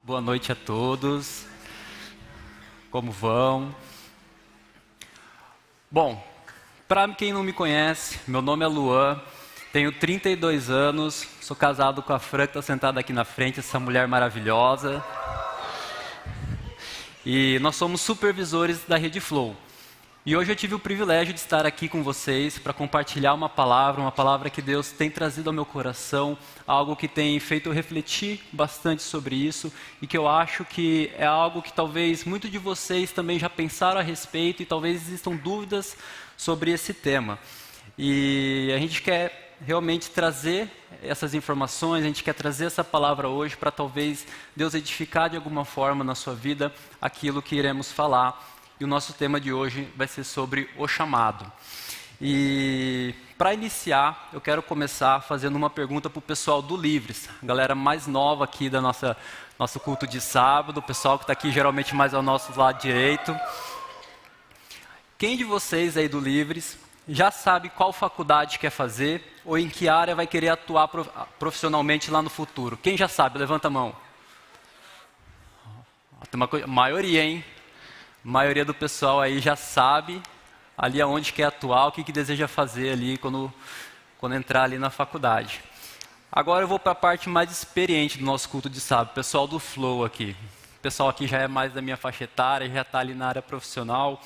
Boa noite a todos. Como vão? Bom, para quem não me conhece, meu nome é Luan, tenho 32 anos, sou casado com a Fran, que está sentada aqui na frente, essa mulher maravilhosa. E nós somos supervisores da Rede Flow. E hoje eu tive o privilégio de estar aqui com vocês para compartilhar uma palavra que Deus tem trazido ao meu coração, algo que tem feito eu refletir bastante sobre isso e que eu acho que é algo que talvez muitos de vocês também já pensaram a respeito e talvez existam dúvidas sobre esse tema. E a gente quer realmente trazer essas informações, a gente quer trazer essa palavra hoje para talvez Deus edificar de alguma forma na sua vida aquilo que iremos falar. E o nosso tema de hoje vai ser sobre o chamado. E para iniciar, eu quero começar fazendo uma pergunta para o pessoal do Livres, a galera mais nova aqui da nosso culto de sábado, o pessoal que está aqui geralmente mais ao nosso lado direito. Quem de vocês aí do Livres já sabe qual faculdade quer fazer ou em que área vai querer atuar profissionalmente lá no futuro? Quem já sabe? Levanta a mão. Tem uma maioria, hein? A maioria do pessoal aí já sabe ali aonde quer atuar, o que deseja fazer ali quando entrar ali na faculdade. Agora eu vou para a parte mais experiente do nosso culto de sábado, pessoal do Flow aqui. O pessoal aqui já é mais da minha faixa etária, já está ali na área profissional.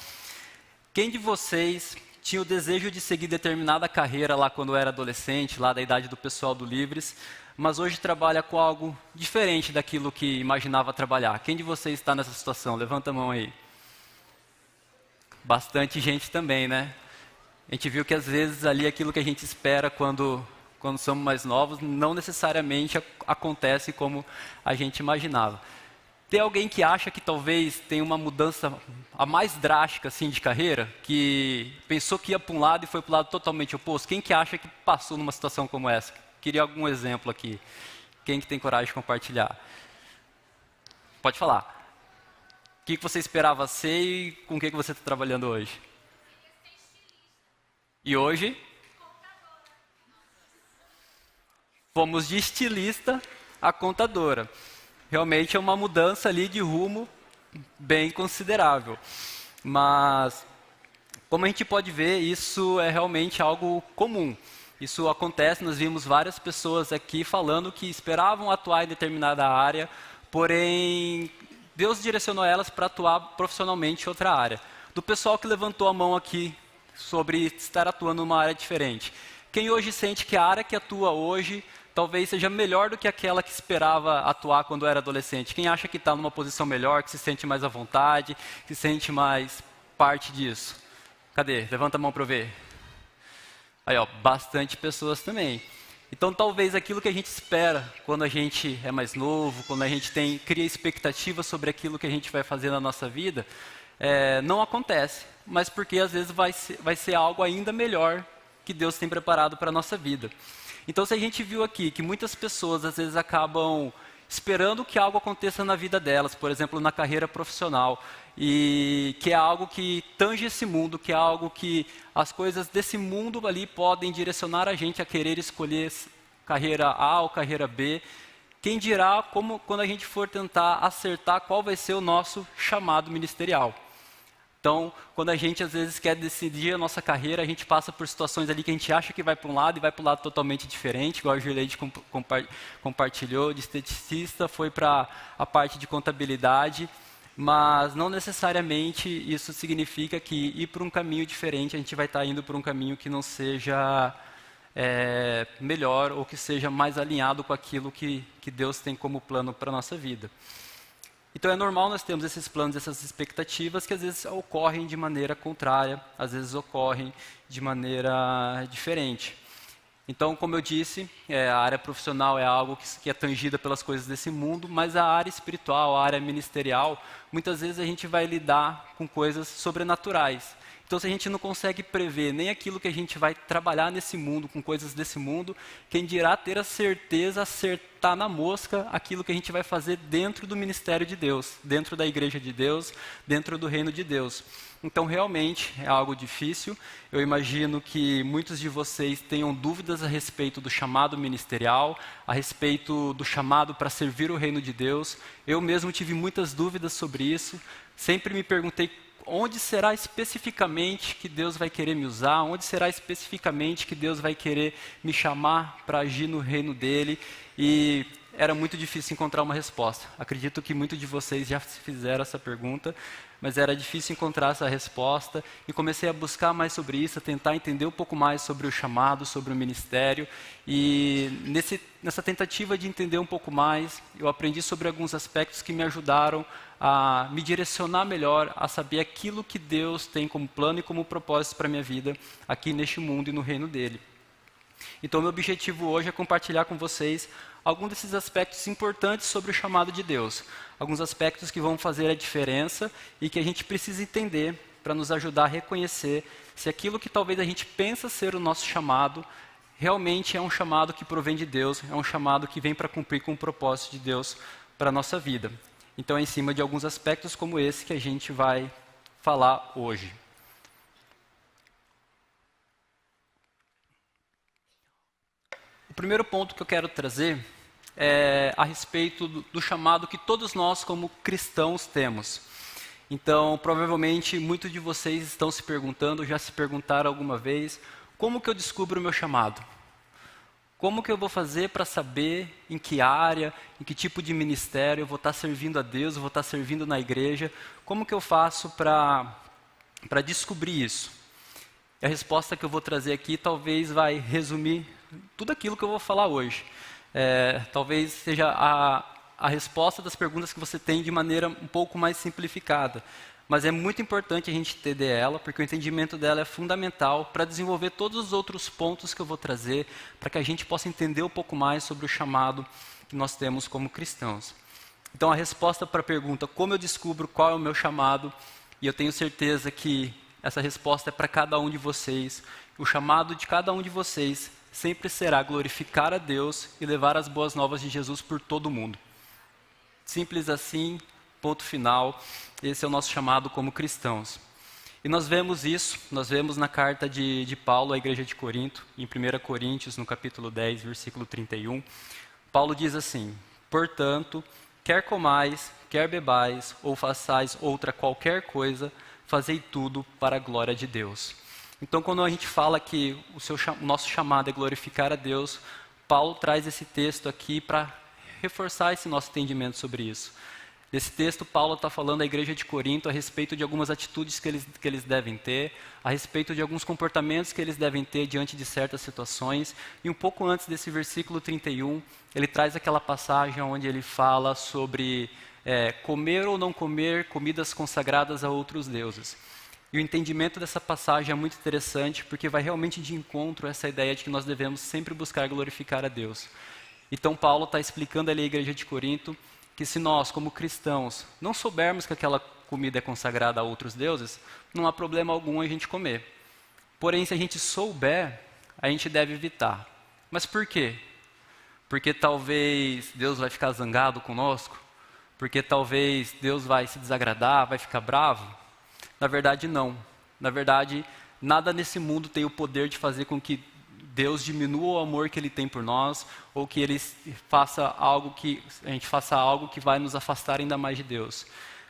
Quem de vocês tinha o desejo de seguir determinada carreira lá quando era adolescente, lá da idade do pessoal do Livres, mas hoje trabalha com algo diferente daquilo que imaginava trabalhar? Quem de vocês está nessa situação? Levanta a mão aí. Bastante gente também, né? A gente viu que às vezes ali aquilo que a gente espera quando somos mais novos não necessariamente acontece como a gente imaginava. Tem alguém que acha que talvez tenha uma mudança a mais drástica assim de carreira, que pensou que ia para um lado e foi para o lado totalmente oposto? Quem que acha que passou numa situação como essa? Queria algum exemplo aqui. Quem que tem coragem de compartilhar? Pode falar. O que você esperava ser e com o que você está trabalhando hoje? E hoje? Fomos de estilista a contadora. Realmente é uma mudança ali de rumo bem considerável. Mas, como a gente pode ver, isso é realmente algo comum. Isso acontece, nós vimos várias pessoas aqui falando que esperavam atuar em determinada área, porém Deus direcionou elas para atuar profissionalmente em outra área. Do pessoal que levantou a mão aqui sobre estar atuando numa área diferente. Quem hoje sente que a área que atua hoje talvez seja melhor do que aquela que esperava atuar quando era adolescente? Quem acha que está numa posição melhor, que se sente mais à vontade, que se sente mais parte disso? Cadê? Levanta a mão para eu ver. Aí, ó, bastante pessoas também. Então, talvez aquilo que a gente espera quando a gente é mais novo, quando a gente cria expectativas sobre aquilo que a gente vai fazer na nossa vida, não acontece, mas porque às vezes vai ser algo ainda melhor que Deus tem preparado para a nossa vida. Então, se a gente viu aqui que muitas pessoas às vezes acabam esperando que algo aconteça na vida delas, por exemplo, na carreira profissional, e que é algo que tange esse mundo, que é algo que as coisas desse mundo ali podem direcionar a gente a querer escolher carreira A ou carreira B. Quem dirá quando a gente for tentar acertar qual vai ser o nosso chamado ministerial. Então, quando a gente às vezes quer decidir a nossa carreira, a gente passa por situações ali que a gente acha que vai para um lado e vai para um lado totalmente diferente, igual a Juliette compartilhou, de esteticista foi para a parte de contabilidade, mas não necessariamente isso significa que ir para um caminho diferente, a gente vai estar indo para um caminho que não seja melhor ou que seja mais alinhado com aquilo que Deus tem como plano para a nossa vida. Então é normal nós termos esses planos, essas expectativas que às vezes ocorrem de maneira contrária, às vezes ocorrem de maneira diferente. Então, como eu disse, a área profissional é algo que é tangida pelas coisas desse mundo, mas a área espiritual, a área ministerial, muitas vezes a gente vai lidar com coisas sobrenaturais. Então, se a gente não consegue prever nem aquilo que a gente vai trabalhar nesse mundo, com coisas desse mundo, quem dirá ter a certeza, acertar na mosca aquilo que a gente vai fazer dentro do ministério de Deus, dentro da igreja de Deus, dentro do reino de Deus. Então, realmente, é algo difícil. Eu imagino que muitos de vocês tenham dúvidas a respeito do chamado ministerial, a respeito do chamado para servir o reino de Deus. Eu mesmo tive muitas dúvidas sobre isso. Sempre me perguntei onde será especificamente que Deus vai querer me usar, onde será especificamente que Deus vai querer me chamar para agir no reino dele, e era muito difícil encontrar uma resposta. Acredito que muitos de vocês já se fizeram essa pergunta, mas era difícil encontrar essa resposta, e comecei a buscar mais sobre isso, a tentar entender um pouco mais sobre o chamado, sobre o ministério, e nessa tentativa de entender um pouco mais, eu aprendi sobre alguns aspectos que me ajudaram a me direcionar melhor, a saber aquilo que Deus tem como plano e como propósito para a minha vida aqui neste mundo e no reino dele. Então, meu objetivo hoje é compartilhar com vocês alguns desses aspectos importantes sobre o chamado de Deus. Alguns aspectos que vão fazer a diferença e que a gente precisa entender para nos ajudar a reconhecer se aquilo que talvez a gente pensa ser o nosso chamado realmente é um chamado que provém de Deus, é um chamado que vem para cumprir com o propósito de Deus para a nossa vida. Então, é em cima de alguns aspectos como esse que a gente vai falar hoje. O primeiro ponto que eu quero trazer é a respeito do chamado que todos nós, como cristãos, temos. Então, provavelmente, muitos de vocês estão se perguntando, já se perguntaram alguma vez, como que eu descubro o meu chamado? Como que eu vou fazer para saber em que área, em que tipo de ministério eu vou estar servindo a Deus, eu vou estar servindo na igreja? Como que eu faço para descobrir isso? E a resposta que eu vou trazer aqui talvez vai resumir tudo aquilo que eu vou falar hoje. Talvez seja a resposta das perguntas que você tem de maneira um pouco mais simplificada. Mas é muito importante a gente entender ela, porque o entendimento dela é fundamental para desenvolver todos os outros pontos que eu vou trazer, para que a gente possa entender um pouco mais sobre o chamado que nós temos como cristãos. Então, a resposta para a pergunta, como eu descubro qual é o meu chamado, e eu tenho certeza que essa resposta é para cada um de vocês, o chamado de cada um de vocês sempre será glorificar a Deus e levar as boas novas de Jesus por todo o mundo. Simples assim, ponto final. Esse é o nosso chamado como cristãos. E nós vemos isso, nós vemos na carta de Paulo à igreja de Corinto, em 1 Coríntios, no capítulo 10, versículo 31. Paulo diz assim: portanto, quer comais, quer bebais, ou façais outra qualquer coisa, fazei tudo para a glória de Deus. Então, quando a gente fala que o nosso chamado é glorificar a Deus, Paulo traz esse texto aqui para reforçar esse nosso entendimento sobre isso. Nesse texto, Paulo está falando à igreja de Corinto a respeito de algumas atitudes que eles devem ter, a respeito de alguns comportamentos que eles devem ter diante de certas situações. E um pouco antes desse versículo 31, ele traz aquela passagem onde ele fala sobre comer ou não comer comidas consagradas a outros deuses. E o entendimento dessa passagem é muito interessante, porque vai realmente de encontro a essa ideia de que nós devemos sempre buscar glorificar a Deus. Então, Paulo está explicando ali à igreja de Corinto que se nós, como cristãos, não soubermos que aquela comida é consagrada a outros deuses, não há problema algum a gente comer. Porém, se a gente souber, a gente deve evitar. Mas por quê? Porque talvez Deus vai ficar zangado conosco? Porque talvez Deus vai se desagradar, vai ficar bravo? Na verdade, não. Na verdade, nada nesse mundo tem o poder de fazer com que Deus diminua o amor que Ele tem por nós, ou que Ele faça algo a gente faça algo que vai nos afastar ainda mais de Deus.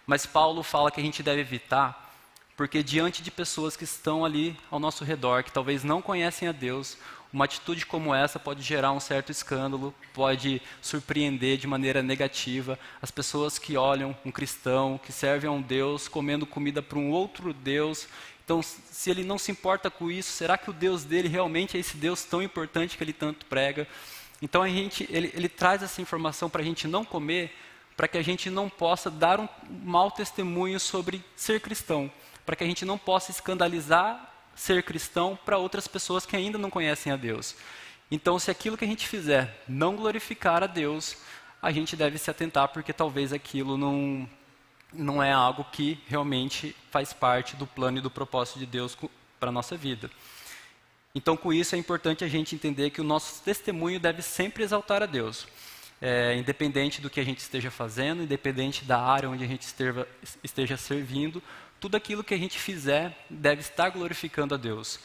Mas Paulo fala que a gente deve evitar, porque diante de pessoas que estão ali ao nosso redor, que talvez não conhecem a Deus, uma atitude como essa pode gerar um certo escândalo, pode surpreender de maneira negativa as pessoas que olham um cristão, que serve a um Deus, comendo comida para um outro Deus. Então, se ele não se importa com isso, será que o Deus dele realmente é esse Deus tão importante que ele tanto prega? Então, ele traz essa informação para a gente não comer, para que a gente não possa dar um mau testemunho sobre ser cristão, para que a gente não possa escandalizar ser cristão para outras pessoas que ainda não conhecem a Deus. Então, se aquilo que a gente fizer não glorificar a Deus, a gente deve se atentar, porque talvez aquilo não é algo que realmente faz parte do plano e do propósito de Deus para a nossa vida. Então, com isso, é importante a gente entender que o nosso testemunho deve sempre exaltar a Deus. Independente do que a gente esteja fazendo, independente da área onde a gente esteja servindo, tudo aquilo que a gente fizer deve estar glorificando a Deus.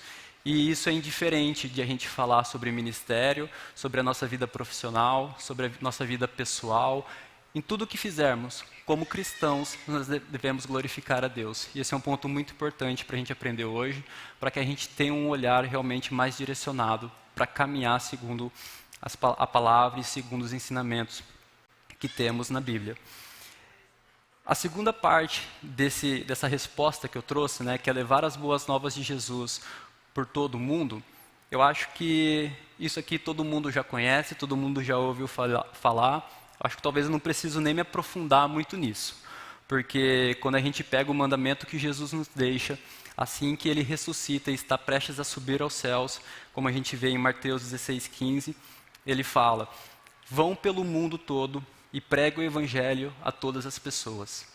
E isso é indiferente de a gente falar sobre ministério, sobre a nossa vida profissional, sobre a nossa vida pessoal. Em tudo o que fizermos, como cristãos, nós devemos glorificar a Deus. E esse é um ponto muito importante para a gente aprender hoje, para que a gente tenha um olhar realmente mais direcionado para caminhar segundo a palavra e segundo os ensinamentos que temos na Bíblia. A segunda parte dessa resposta que eu trouxe, que é levar as boas novas de Jesus por todo o mundo, eu acho que isso aqui todo mundo já conhece, todo mundo já ouviu falar. Acho que talvez eu não preciso nem me aprofundar muito nisso, porque quando a gente pega o mandamento que Jesus nos deixa, assim que ele ressuscita e está prestes a subir aos céus, como a gente vê em Mateus 16:15, ele fala: vão pelo mundo todo e preguem o evangelho a todas as pessoas.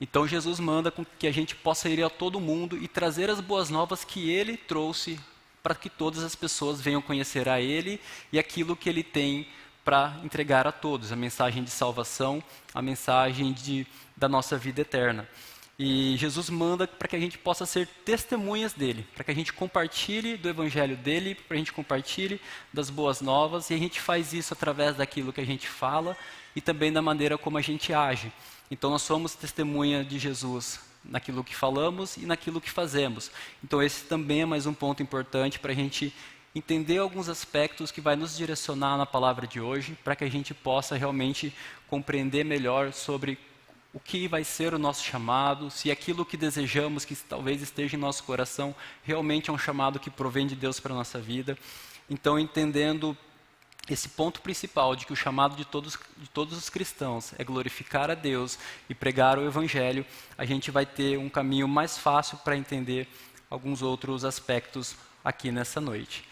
Então Jesus manda com que a gente possa ir a todo mundo e trazer as boas novas que ele trouxe para que todas as pessoas venham conhecer a ele e aquilo que ele tem para entregar a todos, a mensagem de salvação, a mensagem da nossa vida eterna. E Jesus manda para que a gente possa ser testemunhas dele, para que a gente compartilhe do evangelho dele, para que a gente compartilhe das boas novas, e a gente faz isso através daquilo que a gente fala e também da maneira como a gente age. Então nós somos testemunha de Jesus naquilo que falamos e naquilo que fazemos. Então esse também é mais um ponto importante para a gente entender alguns aspectos que vai nos direcionar na palavra de hoje, para que a gente possa realmente compreender melhor sobre o que vai ser o nosso chamado, se aquilo que desejamos, que talvez esteja em nosso coração, realmente é um chamado que provém de Deus para a nossa vida. Então, entendendo esse ponto principal de que o chamado de todos os cristãos é glorificar a Deus e pregar o Evangelho, a gente vai ter um caminho mais fácil para entender alguns outros aspectos aqui nessa noite.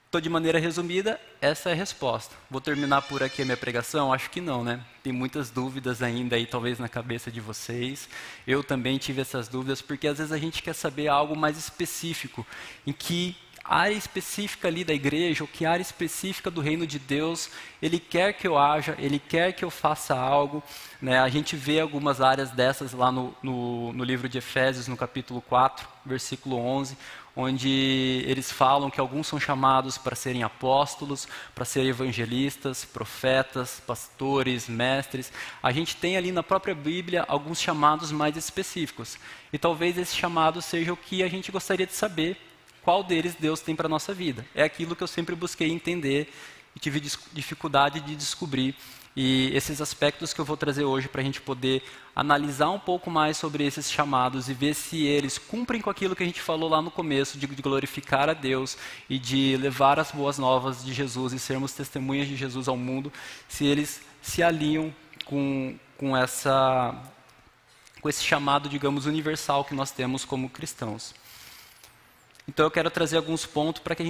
Então, de maneira resumida, essa é a resposta. Vou terminar por aqui a minha pregação? Acho que não, né? Tem muitas dúvidas ainda aí, talvez, na cabeça de vocês. Eu também tive essas dúvidas, porque às vezes a gente quer saber algo mais específico, em que área específica ali da igreja, ou que área específica do reino de Deus, ele quer que eu haja, ele quer que eu faça algo. A gente vê algumas áreas dessas lá no livro de Efésios, no capítulo 4, versículo 11, onde eles falam que alguns são chamados para serem apóstolos, para serem evangelistas, profetas, pastores, mestres. A gente tem ali na própria Bíblia alguns chamados mais específicos. E talvez esse chamado seja o que a gente gostaria de saber, qual deles Deus tem para a nossa vida. É aquilo que eu sempre busquei entender e tive dificuldade de descobrir. E esses aspectos que eu vou trazer hoje para a gente poder analisar um pouco mais sobre esses chamados e ver se eles cumprem com aquilo que a gente falou lá no começo, de glorificar a Deus e de levar as boas novas de Jesus e sermos testemunhas de Jesus ao mundo, se eles se alinham com esse chamado, digamos, universal que nós temos como cristãos. Então eu quero trazer alguns pontos para que a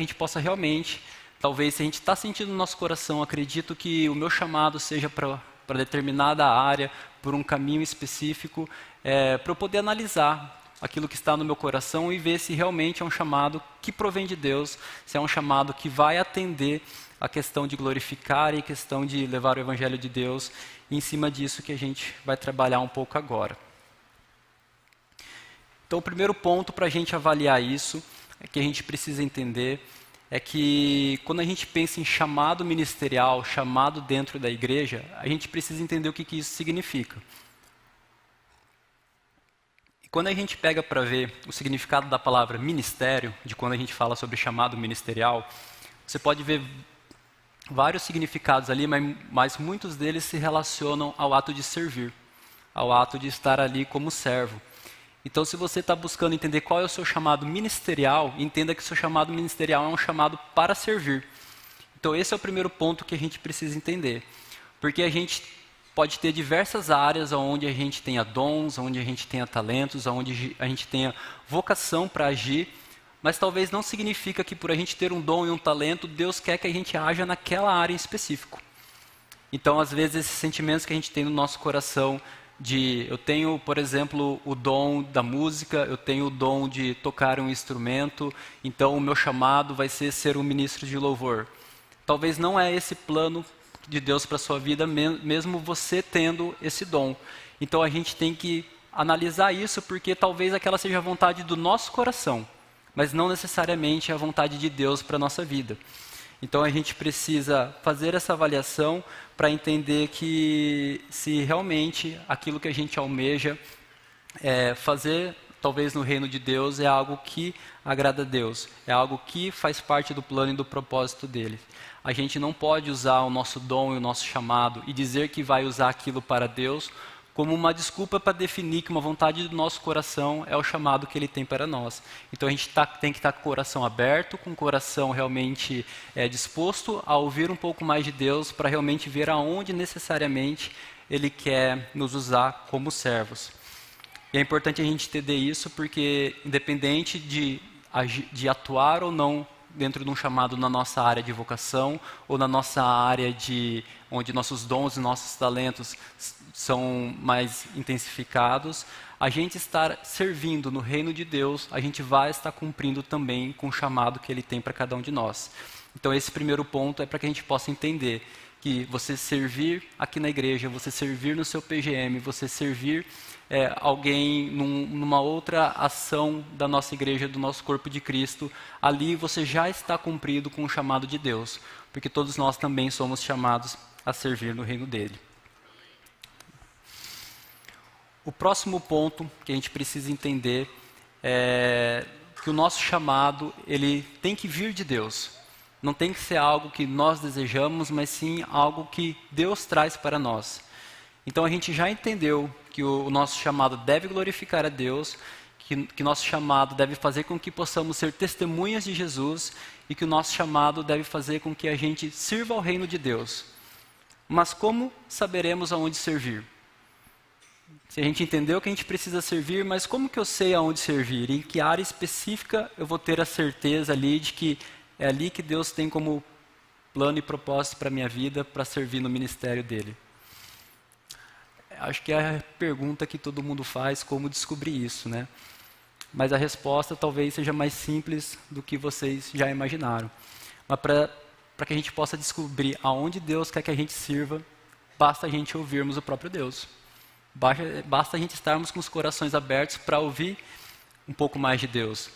gente possa realmente, talvez se a gente está sentindo no nosso coração, acredito que o meu chamado seja para determinada área, por um caminho específico, para eu poder analisar aquilo que está no meu coração e ver se realmente é um chamado que provém de Deus, se é um chamado que vai atender a questão de glorificar e a questão de levar o Evangelho de Deus, e em cima disso que a gente vai trabalhar um pouco agora. Então, o primeiro ponto para a gente avaliar isso, que a gente precisa entender, é que quando a gente pensa em chamado ministerial, chamado dentro da igreja, a gente precisa entender o que isso significa. E quando a gente pega para ver o significado da palavra ministério, de quando a gente fala sobre chamado ministerial, você pode ver vários significados ali, mas muitos deles se relacionam ao ato de servir, ao ato de estar ali como servo. Então, se você está buscando entender qual é o seu chamado ministerial, entenda que o seu chamado ministerial é um chamado para servir. Então, esse é o primeiro ponto que a gente precisa entender. Porque a gente pode ter diversas áreas onde a gente tenha dons, onde a gente tenha talentos, onde a gente tenha vocação para agir, mas talvez não significa que por a gente ter um dom e um talento, Deus quer que a gente haja naquela área em específico. Então, às vezes, esses sentimentos que a gente tem no nosso coração eu tenho, por exemplo, o dom da música, eu tenho o dom de tocar um instrumento, então o meu chamado vai ser um ministro de louvor. Talvez não é esse plano de Deus para a sua vida, mesmo você tendo esse dom. Então a gente tem que analisar isso, porque talvez aquela seja a vontade do nosso coração, mas não necessariamente a vontade de Deus para a nossa vida. Então a gente precisa fazer essa avaliação para entender que se realmente aquilo que a gente almeja fazer, talvez no reino de Deus, é algo que agrada a Deus, é algo que faz parte do plano e do propósito dele. A gente não pode usar o nosso dom e o nosso chamado e dizer que vai usar aquilo para Deus como uma desculpa para definir que uma vontade do nosso coração é o chamado que ele tem para nós. Então a gente tem que estar com o coração aberto, com o coração realmente disposto a ouvir um pouco mais de Deus para realmente ver aonde necessariamente ele quer nos usar como servos. E é importante a gente entender isso porque independente de atuar ou não dentro de um chamado na nossa área de vocação ou na nossa área onde nossos dons e nossos talentos são mais intensificados, a gente estar servindo no reino de Deus, a gente vai estar cumprindo também com o chamado que Ele tem para cada um de nós. Então esse primeiro ponto é para que a gente possa entender que você servir aqui na igreja, você servir no seu PGM, você servir alguém numa outra ação da nossa igreja, do nosso corpo de Cristo, ali você já está cumprido com o chamado de Deus, porque todos nós também somos chamados a servir no reino dele. O próximo ponto que a gente precisa entender é que o nosso chamado ele tem que vir de Deus. Não tem que ser algo que nós desejamos, mas sim algo que Deus traz para nós. Então a gente já entendeu que o nosso chamado deve glorificar a Deus, que nosso chamado deve fazer com que possamos ser testemunhas de Jesus e que o nosso chamado deve fazer com que a gente sirva ao reino de Deus. Mas como saberemos aonde servir? Se a gente entendeu que a gente precisa servir, mas como que eu sei aonde servir? Em que área específica eu vou ter a certeza ali de que é ali que Deus tem como plano e propósito para a minha vida, para servir no ministério dele? Acho que é a pergunta que todo mundo faz, como descobrir isso, né? Mas a resposta talvez seja mais simples do que vocês já imaginaram. Mas para que a gente possa descobrir aonde Deus quer que a gente sirva, basta a gente ouvirmos o próprio Deus. Basta a gente estarmos com os corações abertos para ouvir um pouco mais de Deus.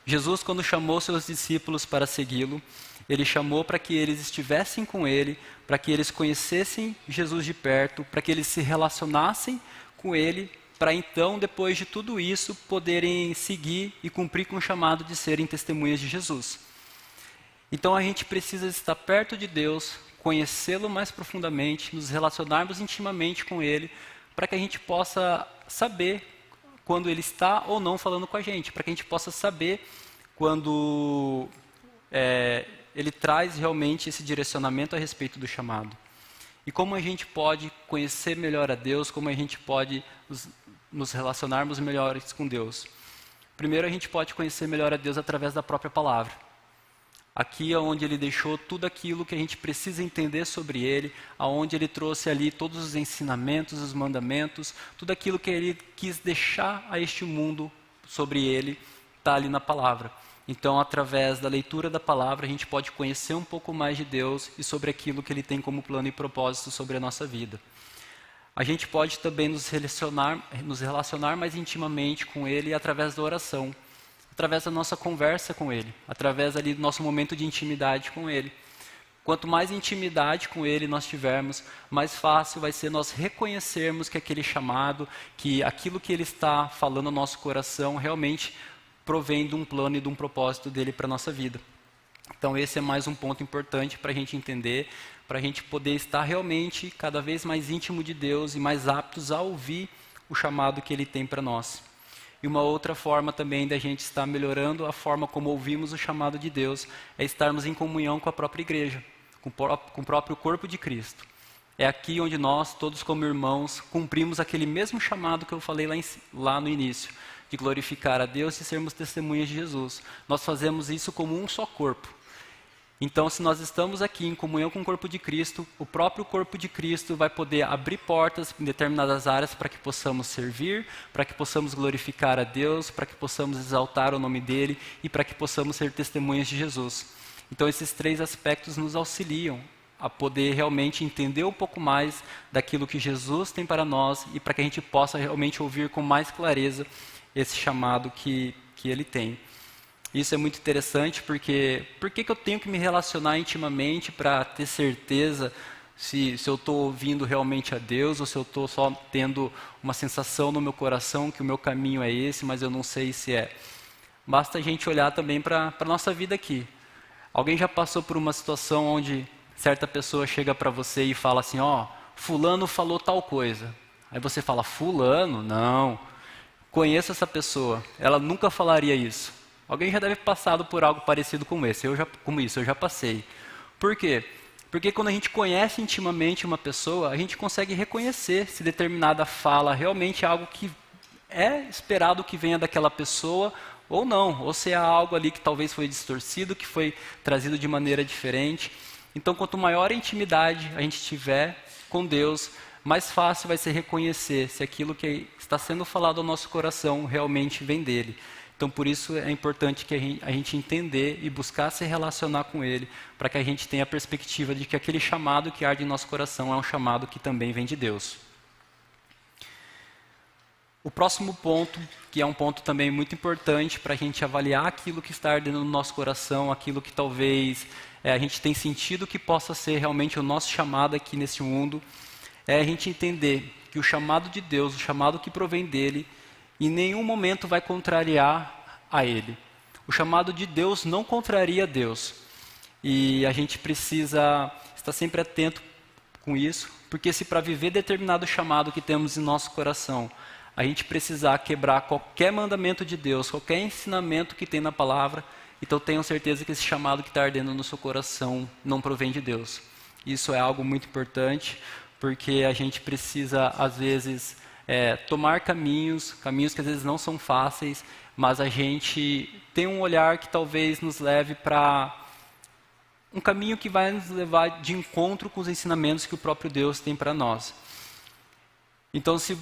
Jesus, quando chamou seus discípulos para segui-lo, ele chamou para que eles estivessem com ele, para que eles conhecessem Jesus de perto, para que eles se relacionassem com ele, para então, depois de tudo isso, poderem seguir e cumprir com o chamado de serem testemunhas de Jesus. Então a gente precisa estar perto de Deus, conhecê-lo mais profundamente, nos relacionarmos intimamente com ele, para que a gente possa saber quando ele está ou não falando com a gente, para que a gente possa saber quando ele traz realmente esse direcionamento a respeito do chamado. E como a gente pode conhecer melhor a Deus, como a gente pode nos relacionarmos melhores com Deus. Primeiro a gente pode conhecer melhor a Deus através da própria palavra. Aqui é onde ele deixou tudo aquilo que a gente precisa entender sobre ele, aonde ele trouxe ali todos os ensinamentos, os mandamentos, tudo aquilo que ele quis deixar a este mundo sobre ele, está ali na palavra. Então, através da leitura da palavra, a gente pode conhecer um pouco mais de Deus e sobre aquilo que ele tem como plano e propósito sobre a nossa vida. A gente pode também nos relacionar mais intimamente com ele através da oração, através da nossa conversa com ele, através ali do nosso momento de intimidade com ele. Quanto mais intimidade com ele nós tivermos, mais fácil vai ser nós reconhecermos que aquele chamado, que aquilo que ele está falando no nosso coração realmente provém de um plano e de um propósito dele para a nossa vida. Então esse é mais um ponto importante para a gente entender, para a gente poder estar realmente cada vez mais íntimo de Deus e mais aptos a ouvir o chamado que ele tem para nós. E uma outra forma também da gente estar melhorando a forma como ouvimos o chamado de Deus é estarmos em comunhão com a própria igreja, com o próprio corpo de Cristo. É aqui onde nós, todos como irmãos, cumprimos aquele mesmo chamado que eu falei lá no início, de glorificar a Deus e sermos testemunhas de Jesus. Nós fazemos isso como um só corpo. Então, se nós estamos aqui em comunhão com o corpo de Cristo, o próprio corpo de Cristo vai poder abrir portas em determinadas áreas para que possamos servir, para que possamos glorificar a Deus, para que possamos exaltar o nome dEle e para que possamos ser testemunhas de Jesus. Então, esses 3 aspectos nos auxiliam a poder realmente entender um pouco mais daquilo que Jesus tem para nós e para que a gente possa realmente ouvir com mais clareza esse chamado que Ele tem. Isso é muito interessante porque por que eu tenho que me relacionar intimamente para ter certeza se eu estou ouvindo realmente a Deus ou se eu estou só tendo uma sensação no meu coração que o meu caminho é esse, mas eu não sei se é. Basta a gente olhar também para a nossa vida aqui. Alguém já passou por uma situação onde certa pessoa chega para você e fala assim, ó, fulano falou tal coisa. Aí você fala, fulano? Não, conheço essa pessoa, ela nunca falaria isso. Alguém já deve ter passado por algo parecido com isso, eu já passei. Por quê? Porque quando a gente conhece intimamente uma pessoa, a gente consegue reconhecer se determinada fala realmente é algo que é esperado que venha daquela pessoa ou não, ou se é algo ali que talvez foi distorcido, que foi trazido de maneira diferente. Então, quanto maior a intimidade a gente tiver com Deus, mais fácil vai ser reconhecer se aquilo que está sendo falado ao nosso coração realmente vem dele. Então, por isso é importante que a gente entender e buscar se relacionar com Ele, para que a gente tenha a perspectiva de que aquele chamado que arde em nosso coração é um chamado que também vem de Deus. O próximo ponto, que é um ponto também muito importante para a gente avaliar aquilo que está ardendo no nosso coração, aquilo que talvez a gente tem sentido que possa ser realmente o nosso chamado aqui nesse mundo, é a gente entender que o chamado de Deus, o chamado que provém dEle, em nenhum momento vai contrariar a Ele. O chamado de Deus não contraria Deus. E a gente precisa estar sempre atento com isso, porque se para viver determinado chamado que temos em nosso coração, a gente precisar quebrar qualquer mandamento de Deus, qualquer ensinamento que tem na palavra, então tenham certeza que esse chamado que está ardendo no seu coração não provém de Deus. Isso é algo muito importante, porque a gente precisa, às vezes, tomar caminhos que às vezes não são fáceis, mas a gente tem um olhar que talvez nos leve para um caminho que vai nos levar de encontro com os ensinamentos que o próprio Deus tem para nós. Então, se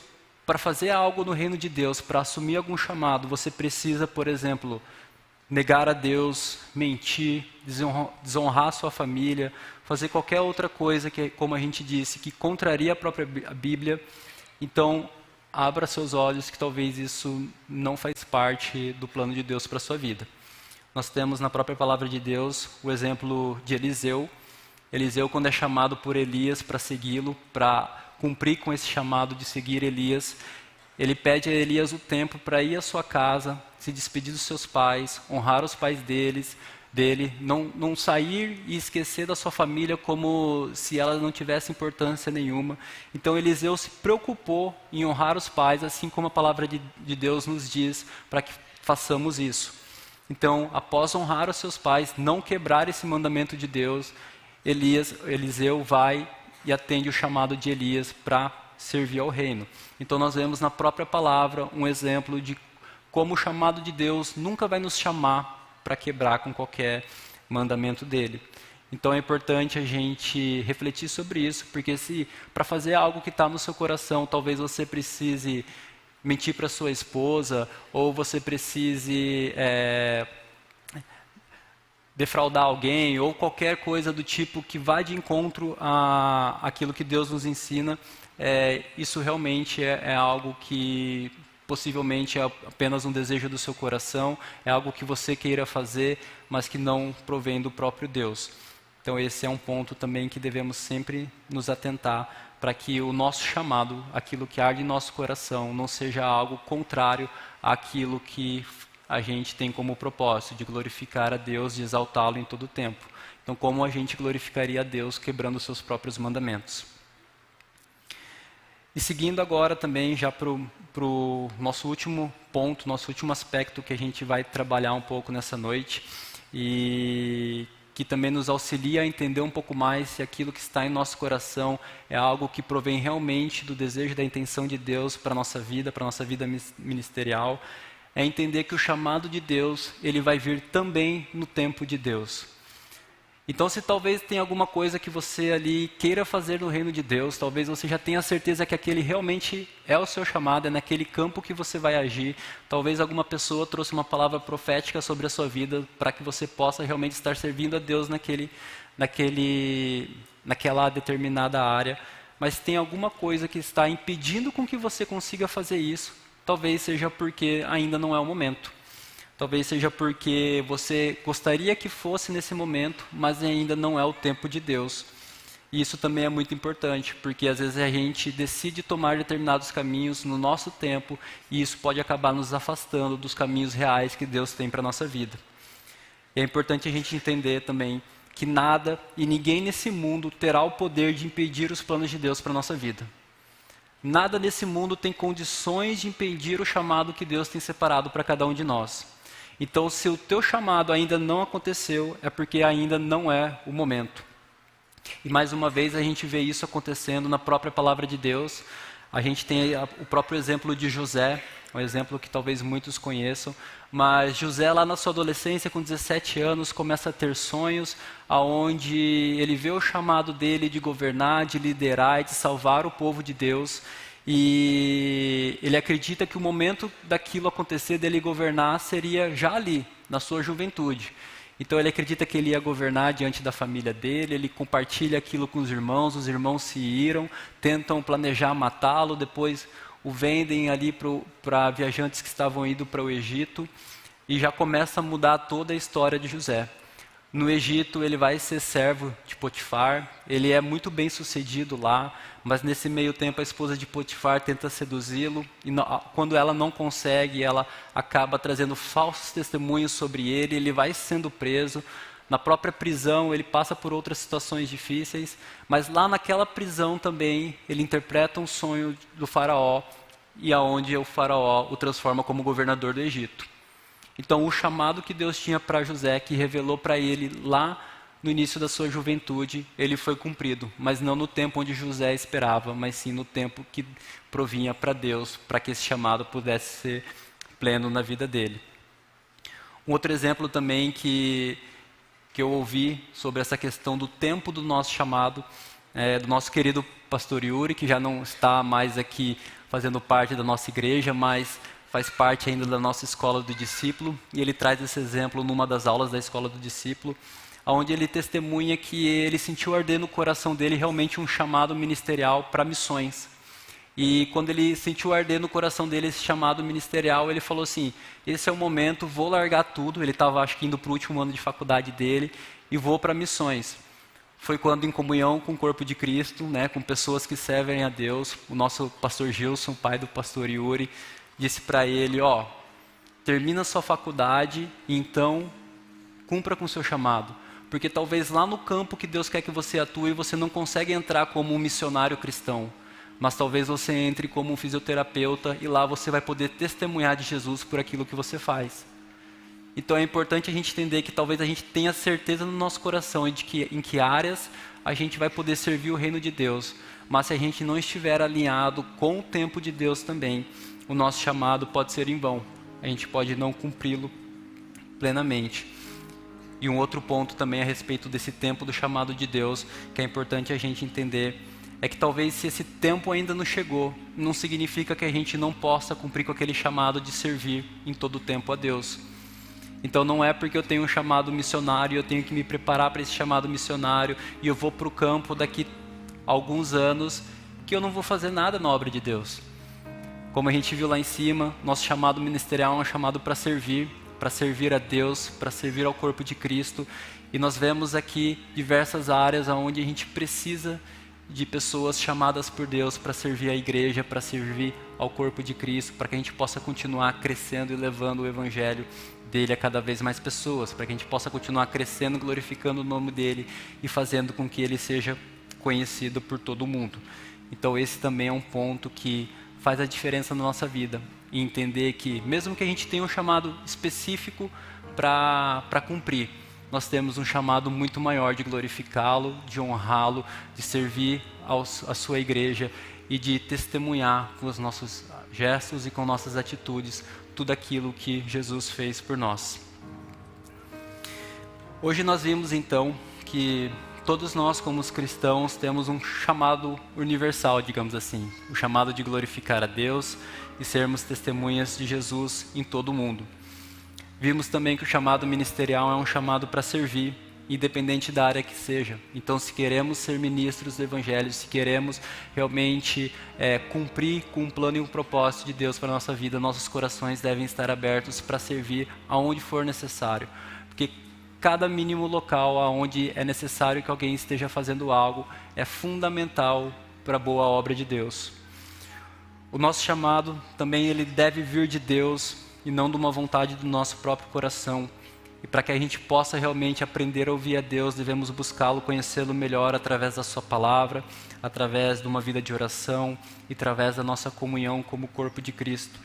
para fazer algo no reino de Deus, para assumir algum chamado, você precisa, por exemplo, negar a Deus, mentir, desonrar a sua família, fazer qualquer outra coisa que, como a gente disse, que contraria a própria Bíblia, então abra seus olhos que talvez isso não faz parte do plano de Deus para a sua vida. Nós temos na própria palavra de Deus o exemplo de Eliseu. Eliseu, quando é chamado por Elias para segui-lo, para cumprir com esse chamado de seguir Elias, ele pede a Elias o tempo para ir à sua casa, se despedir dos seus pais, honrar os pais dele, não sair e esquecer da sua família como se ela não tivesse importância nenhuma. Então Eliseu se preocupou em honrar os pais, assim como a palavra de Deus nos diz, para que façamos isso. Então, após honrar os seus pais, não quebrar esse mandamento de Deus, Eliseu vai e atende o chamado de Elias para servir ao reino. Então nós vemos na própria palavra um exemplo de como o chamado de Deus nunca vai nos chamar para quebrar com qualquer mandamento dele. Então é importante a gente refletir sobre isso, porque se para fazer algo que está no seu coração, talvez você precise mentir para sua esposa, ou você precise defraudar alguém, ou qualquer coisa do tipo que vá de encontro àquilo que Deus nos ensina, isso realmente é algo que possivelmente é apenas um desejo do seu coração, é algo que você queira fazer, mas que não provém do próprio Deus. Então esse é um ponto também que devemos sempre nos atentar, para que o nosso chamado, aquilo que arde em nosso coração, não seja algo contrário àquilo que a gente tem como propósito, de glorificar a Deus, de exaltá-lo em todo o tempo. Então, como a gente glorificaria a Deus quebrando os seus próprios mandamentos? E seguindo agora também já para o nosso último ponto, nosso último aspecto que a gente vai trabalhar um pouco nessa noite, e que também nos auxilia a entender um pouco mais se aquilo que está em nosso coração é algo que provém realmente do desejo, da intenção de Deus para a nossa vida ministerial, é entender que o chamado de Deus, ele vai vir também no tempo de Deus. Então, se talvez tenha alguma coisa que você ali queira fazer no reino de Deus, talvez você já tenha certeza que aquele realmente é o seu chamado, é naquele campo que você vai agir. Talvez alguma pessoa trouxe uma palavra profética sobre a sua vida para que você possa realmente estar servindo a Deus naquela determinada área. Mas tem alguma coisa que está impedindo com que você consiga fazer isso. Talvez seja porque ainda não é o momento. Talvez seja porque você gostaria que fosse nesse momento, mas ainda não é o tempo de Deus. E isso também é muito importante, porque às vezes a gente decide tomar determinados caminhos no nosso tempo, e isso pode acabar nos afastando dos caminhos reais que Deus tem para a nossa vida. E é importante a gente entender também que nada e ninguém nesse mundo terá o poder de impedir os planos de Deus para a nossa vida. Nada nesse mundo tem condições de impedir o chamado que Deus tem separado para cada um de nós. Então, se o teu chamado ainda não aconteceu, é porque ainda não é o momento. E mais uma vez a gente vê isso acontecendo na própria palavra de Deus. A gente tem o próprio exemplo de José, um exemplo que talvez muitos conheçam. Mas José, lá na sua adolescência, com 17 anos, começa a ter sonhos, aonde ele vê o chamado dele de governar, de liderar e de salvar o povo de Deus. E ele acredita que o momento daquilo acontecer, dele governar, seria já ali, na sua juventude. Então ele acredita que ele ia governar diante da família dele, ele compartilha aquilo com os irmãos se iram, tentam planejar matá-lo, depois o vendem ali para viajantes que estavam indo para o Egito, e já começa a mudar toda a história de José. No Egito ele vai ser servo de Potifar, ele é muito bem sucedido lá, mas nesse meio tempo a esposa de Potifar tenta seduzi-lo, e quando ela não consegue, ela acaba trazendo falsos testemunhos sobre ele, ele vai sendo preso. Na própria prisão ele passa por outras situações difíceis, mas lá naquela prisão também ele interpreta um sonho do faraó, e aonde o faraó o transforma como governador do Egito. Então, o chamado que Deus tinha para José, que revelou para ele lá no início da sua juventude, ele foi cumprido. Mas não no tempo onde José esperava, mas sim no tempo que provinha para Deus, para que esse chamado pudesse ser pleno na vida dele. Um outro exemplo também que eu ouvi sobre essa questão do tempo do nosso chamado, do nosso querido pastor Yuri, que já não está mais aqui fazendo parte da nossa igreja, mas faz parte ainda da nossa escola do discípulo, e ele traz esse exemplo numa das aulas da escola do discípulo, onde ele testemunha que ele sentiu arder no coração dele realmente um chamado ministerial para missões. E quando ele sentiu arder no coração dele esse chamado ministerial, ele falou assim, esse é o momento, vou largar tudo, ele estava acho que indo para o último ano de faculdade dele, e vou para missões. Foi quando, em comunhão com o corpo de Cristo, com pessoas que servem a Deus, o nosso pastor Gilson, pai do pastor Yuri, disse para ele, termina sua faculdade e então cumpra com o seu chamado. Porque talvez lá no campo que Deus quer que você atue, você não consegue entrar como um missionário cristão. Mas talvez você entre como um fisioterapeuta e lá você vai poder testemunhar de Jesus por aquilo que você faz. Então é importante a gente entender que talvez a gente tenha certeza no nosso coração de que em que áreas a gente vai poder servir o reino de Deus. Mas se a gente não estiver alinhado com o tempo de Deus também, o nosso chamado pode ser em vão. A gente pode não cumpri-lo plenamente. E um outro ponto também a respeito desse tempo do chamado de Deus, que é importante a gente entender, é que talvez se esse tempo ainda não chegou, não significa que a gente não possa cumprir com aquele chamado de servir em todo o tempo a Deus. Então não é porque eu tenho um chamado missionário, eu tenho que me preparar para esse chamado missionário, e eu vou para o campo daqui a alguns anos, que eu não vou fazer nada na obra de Deus. Como a gente viu lá em cima, nosso chamado ministerial é um chamado para servir a Deus, para servir ao corpo de Cristo. E nós vemos aqui diversas áreas onde a gente precisa de pessoas chamadas por Deus para servir a igreja, para servir ao corpo de Cristo, para que a gente possa continuar crescendo e levando o evangelho dele a cada vez mais pessoas, para que a gente possa continuar crescendo, glorificando o nome dele e fazendo com que ele seja conhecido por todo o mundo. Então esse também é um ponto que faz a diferença na nossa vida, e entender que mesmo que a gente tenha um chamado específico para cumprir, nós temos um chamado muito maior de glorificá-lo, de honrá-lo, de servir a sua igreja e de testemunhar com os nossos gestos e com nossas atitudes tudo aquilo que Jesus fez por nós. Hoje nós vimos então que todos nós, como os cristãos, temos um chamado universal, digamos assim, o chamado de glorificar a Deus e sermos testemunhas de Jesus em todo o mundo. Vimos também que o chamado ministerial é um chamado para servir, independente da área que seja. Então, se queremos ser ministros do Evangelho, se queremos realmente cumprir com um plano e um propósito de Deus para a nossa vida, nossos corações devem estar abertos para servir aonde for necessário. Porque cada mínimo local aonde é necessário que alguém esteja fazendo algo é fundamental para a boa obra de Deus. O nosso chamado também ele deve vir de Deus e não de uma vontade do nosso próprio coração. E para que a gente possa realmente aprender a ouvir a Deus, devemos buscá-lo, conhecê-lo melhor através da sua palavra, através de uma vida de oração e através da nossa comunhão como corpo de Cristo.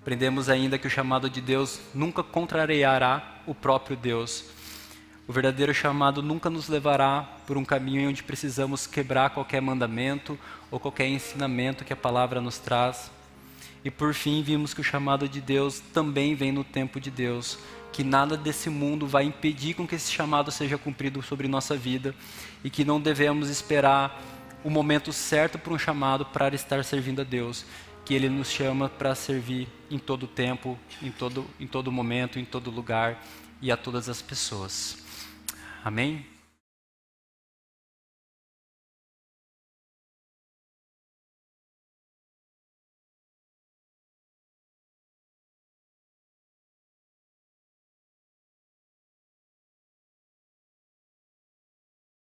Aprendemos ainda que o chamado de Deus nunca contrariará o próprio Deus. O verdadeiro chamado nunca nos levará por um caminho onde precisamos quebrar qualquer mandamento ou qualquer ensinamento que a palavra nos traz. E por fim, vimos que o chamado de Deus também vem no tempo de Deus, que nada desse mundo vai impedir com que esse chamado seja cumprido sobre nossa vida e que não devemos esperar o momento certo para um chamado para estar servindo a Deus, que Ele nos chama para servir em todo tempo, em todo momento, em todo lugar e a todas as pessoas. Amém?